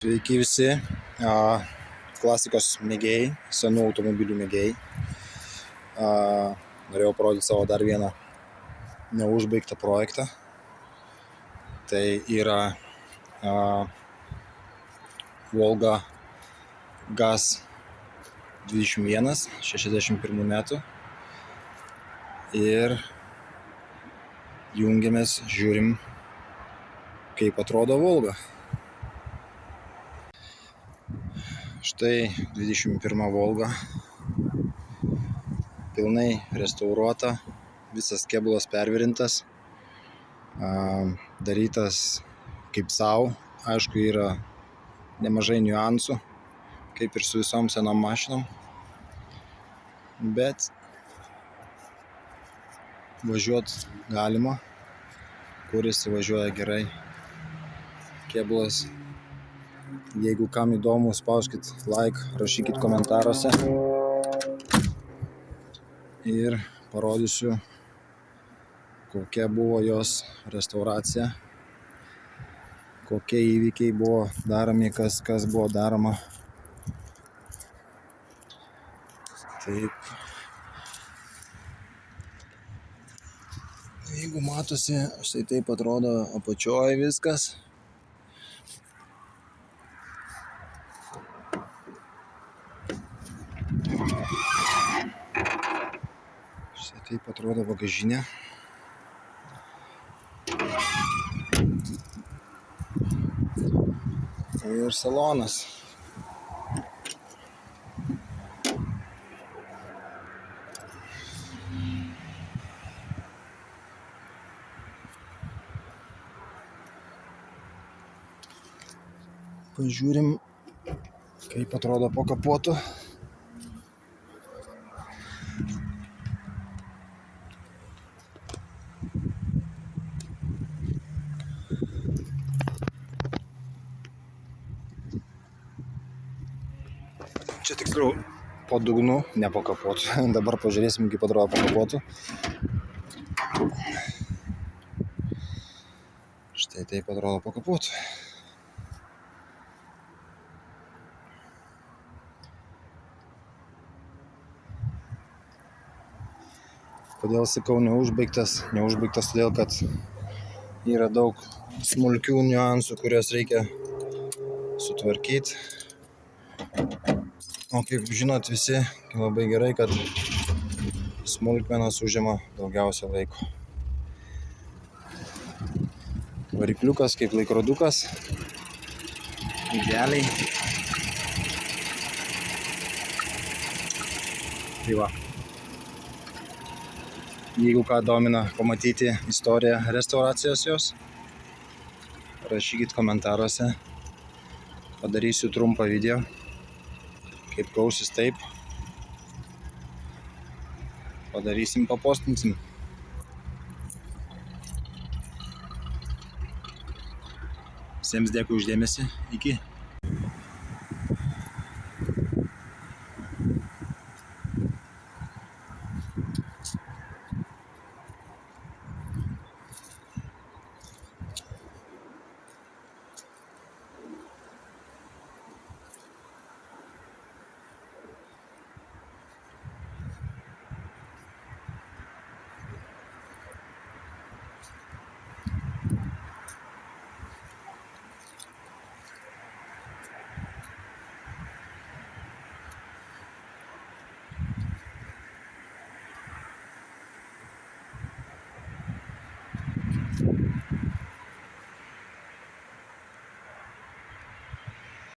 Sveiki visi klasikos mėgėjai, senų automobilių mėgėjai. Norėjau parodyti savo dar vieną neužbaigtą projektą. Tai yra Volga GAZ 21 61 metų. Ir jungiamės, žiūrim, kaip atrodo Volga. Štai 21 Volga, pilnai restauruota, visas kėbulas pervirintas, darytas kaip savo. Aišku, yra nemažai niuansų, kaip ir su visom senom mašinom, bet važiuot galima, kuris važiuoja gerai. Kėbulas, jeigu kam įdomu, spauskit like, rašykit komentaruose ir parodysiu, kokia buvo jos restauracija, kokie įvykiai buvo daromi, kas buvo daroma. Taip. Jeigu matosi, štai taip atrodo apačioje viskas. Štai taip atrodo bagažinė. Ir salonas. Pažiūrim, kaip atrodo po kapotu. Čia tiksliau po dugnu, ne po kapotu. Dabar pažiūrėsim, kaip atrodo po kapotu. Štai taip atrodo po kapotu. Kodėl sakau neužbaigtas? Neužbaigtas todėl, kad yra daug smulkių niuansų, kuriuos reikia sutvarkyti. O kaip žinot visi labai gerai, kad smulkmenos užima daugiausia laiko. Varikliukas kaip laikrodukas. Idealiai. Tai va. Jeigu ką domina pamatyti istoriją restauracijos jos, rašykit komentaruose. Padarysiu trumpą video. Kaip gausis taip. Padarysim, papostinsim. Visiems dėkui už dėmesį. Iki.